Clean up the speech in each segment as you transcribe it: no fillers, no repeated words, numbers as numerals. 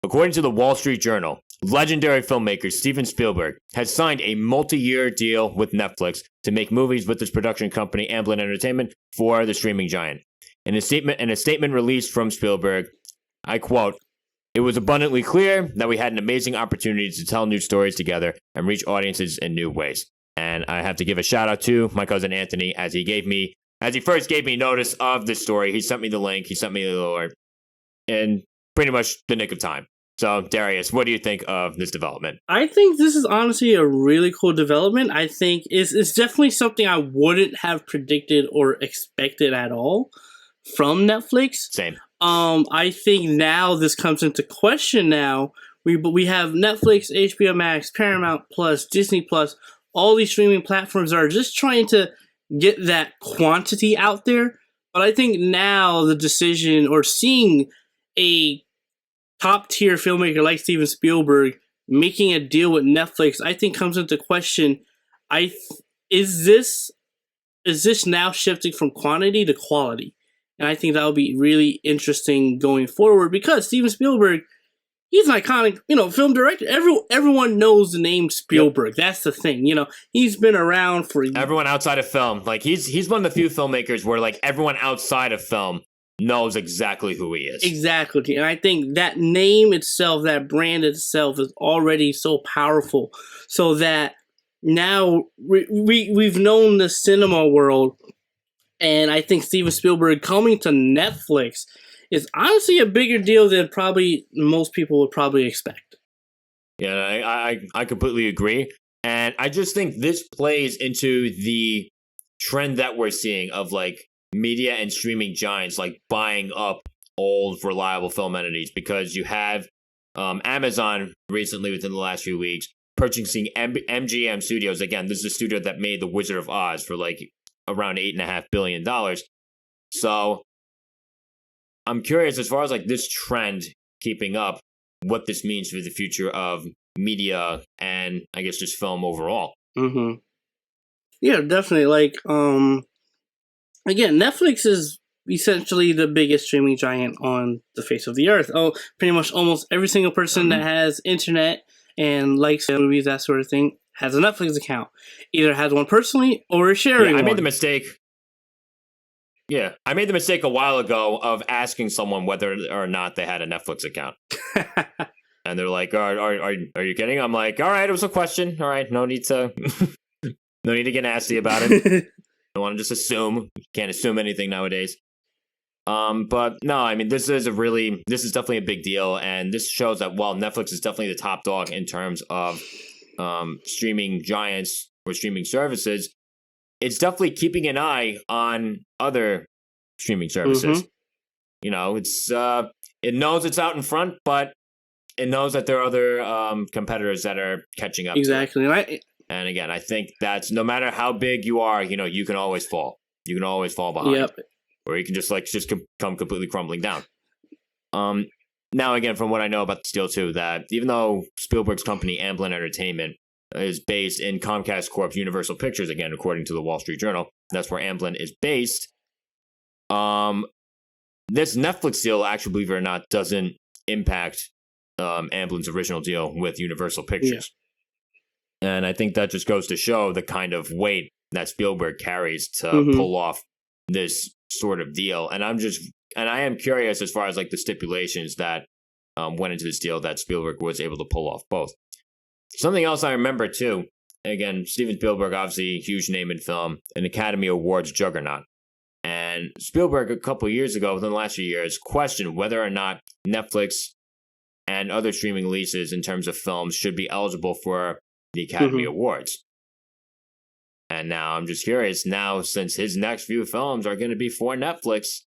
According to the Wall Street Journal, legendary filmmaker Steven Spielberg has signed a multi-year deal with Netflix to make movies with its production company Amblin Entertainment for the streaming giant. In a statement released from Spielberg, I quote, "It was abundantly clear that we had an amazing opportunity to tell new stories together and reach audiences in new ways." And I have to give a shout out to my cousin Anthony as he first gave me notice of this story. He sent me the link, he sent me the alert, in pretty much the nick of time. So, Darius, what do you think of this development? I think this is honestly a really cool development. I think it's definitely something I wouldn't have predicted or expected at all from Netflix. Same. I think now this comes into question now. We have Netflix, HBO Max, Paramount Plus, Disney Plus, all these streaming platforms are just trying to get that quantity out there. But I think now the decision or seeing a top tier filmmaker like Steven Spielberg making a deal with Netflix, I think comes into question. Is this now shifting from quantity to quality? And I think that'll be really interesting going forward because Steven Spielberg, he's an iconic, film director. Everyone knows the name Spielberg. Yep. That's the thing. He's been around for everyone outside of film. Like he's one of the few filmmakers where like everyone outside of film knows exactly who he is. Exactly. And I think that name itself, that brand itself is already so powerful so that now we've known the cinema world, and I think Steven Spielberg coming to Netflix is honestly a bigger deal than probably most people would probably expect. Yeah, I completely agree. And I just think this plays into the trend that we're seeing of like media and streaming giants like buying up old reliable film entities, because you have Amazon recently within the last few weeks purchasing MGM Studios. Again, this is a studio that made The Wizard of Oz for like around $8.5 billion. So I'm curious as far as like this trend keeping up, what this means for the future of media and I guess just film overall. Mm-hmm. Yeah, definitely. Like, again, Netflix is essentially the biggest streaming giant on the face of the earth. Oh, pretty much almost every single person that has internet and likes movies, that sort of thing, has a Netflix account. Either has one personally or is sharing one. I made the mistake. Yeah, I made the mistake a while ago of asking someone whether or not they had a Netflix account. And they're like, are you kidding? I'm like, all right, it was a question. All right, no need to get nasty about it. I want to just assume. You can't assume anything nowadays. But no, I mean, this is definitely a big deal. And this shows that while Netflix is definitely the top dog in terms of streaming giants or streaming services, it's definitely keeping an eye on other streaming services. Mm-hmm. It knows it's out in front, but it knows that there are other competitors that are catching up. Exactly. To it. And again, I think that's no matter how big you are, you can always fall. You can always fall behind. Yep. Or you can just come completely crumbling down. Now, again, from what I know about this deal, too, that even though Spielberg's company, Amblin Entertainment, is based in Comcast Corp's Universal Pictures, again, according to the Wall Street Journal, that's where Amblin is based. This Netflix deal, actually, believe it or not, doesn't impact Amblin's original deal with Universal Pictures. Yeah. And I think that just goes to show the kind of weight that Spielberg carries to pull off this sort of deal. And I am curious as far as like the stipulations that went into this deal that Spielberg was able to pull off both. Something else I remember too, again, Steven Spielberg, obviously a huge name in film, an Academy Awards juggernaut. And Spielberg, a couple of years ago, within the last few years, questioned whether or not Netflix and other streaming releases in terms of films should be eligible for the Academy Awards. And now I'm just curious, now since his next few films are going to be for Netflix,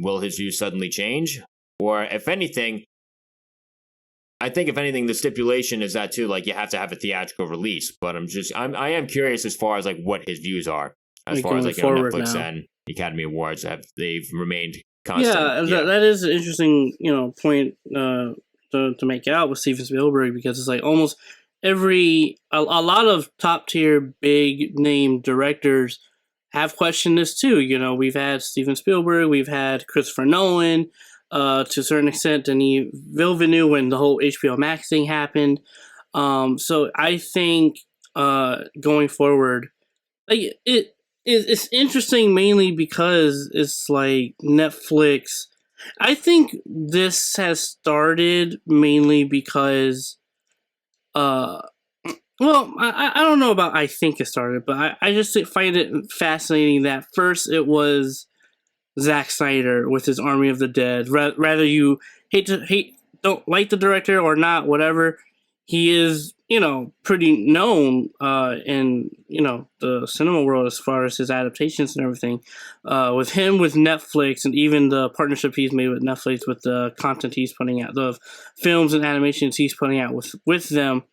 will his views suddenly change? Or if anything, I think if anything, the stipulation is that too, like you have to have a theatrical release. But I am curious as far as like what his views are, as far as like Netflix now. And the Academy Awards they've remained constant. Yeah, that is an interesting point to make out with Steven Spielberg, because it's like almost a lot of top tier big name directors have questioned this too. We've had Steven Spielberg, we've had Christopher Nolan, to a certain extent, Denis Villeneuve when the whole HBO Max thing happened. So I think going forward, like it's interesting mainly because it's like Netflix. I think this has started mainly because well, I don't know about I think it started, but I just find it fascinating that first it was Zack Snyder with his Army of the Dead. Rather you don't like the director or not, whatever. He is, pretty known in the cinema world as far as his adaptations and everything. With him, with Netflix, and even the partnership he's made with Netflix, with the content he's putting out, the films and animations he's putting out with them.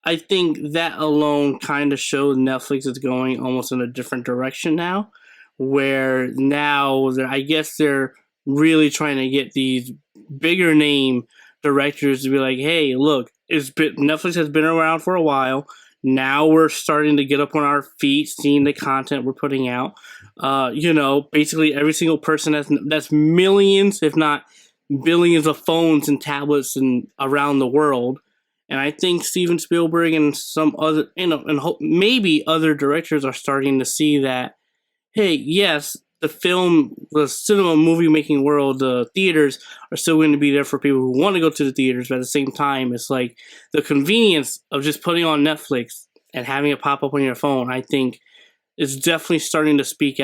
I think that alone kind of showed Netflix is going almost in a different direction now, where now I guess they're really trying to get these bigger name directors to be like, hey, look, Netflix has been around for a while. Now we're starting to get up on our feet, seeing the content we're putting out. Basically every single person that's millions, if not billions of phones and tablets and around the world. And I think Steven Spielberg and some other, and maybe other directors are starting to see that, hey, yes, the cinema movie making world, the theaters are still going to be there for people who want to go to the theaters, but at the same time, it's like the convenience of just putting on Netflix and having it pop up on your phone, I think is definitely starting to speak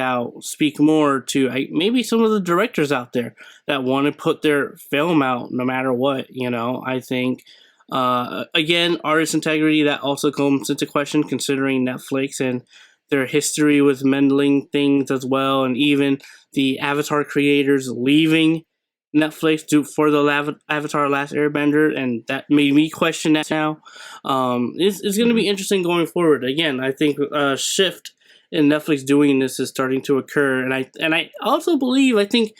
more to maybe some of the directors out there that want to put their film out no matter what, I think. Again, artist integrity, that also comes into question considering Netflix and their history with meddling things as well, and even the Avatar creators leaving Netflix for the Avatar Last Airbender, and that made me question that now. It's going to be interesting going forward. Again, I think a shift in Netflix doing this is starting to occur, and I also believe, I think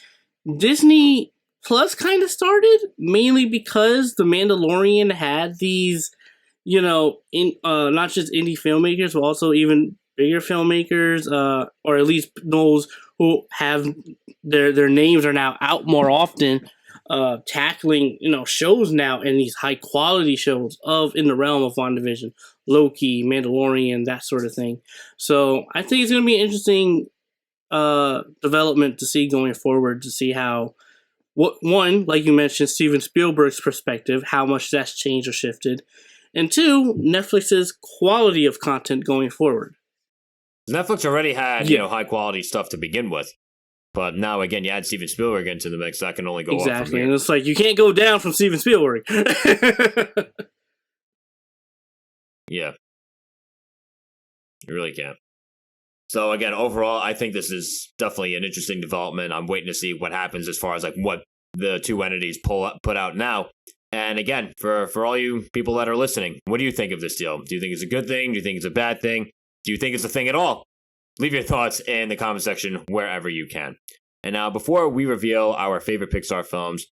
Disney Plus kind of started mainly because The Mandalorian had these, not just indie filmmakers, but also even bigger filmmakers, or at least those who have their names are now out more often, tackling shows now, and these high quality shows in the realm of WandaVision, Loki, Mandalorian, that sort of thing. So I think it's going to be an interesting development to see going forward, to see how. One, like you mentioned, Steven Spielberg's perspective, how much that's changed or shifted. And two, Netflix's quality of content going forward. Netflix already had, high quality stuff to begin with. But now, again, you add Steven Spielberg into the mix, that can only go up from here. Exactly, and it's like, you can't go down from Steven Spielberg. Yeah. You really can't. So again, overall, I think this is definitely an interesting development. I'm waiting to see what happens as far as like what the two entities put out now. And again, for all you people that are listening, what do you think of this deal? Do you think it's a good thing? Do you think it's a bad thing? Do you think it's a thing at all? Leave your thoughts in the comment section wherever you can. And now, before we reveal our favorite Pixar films,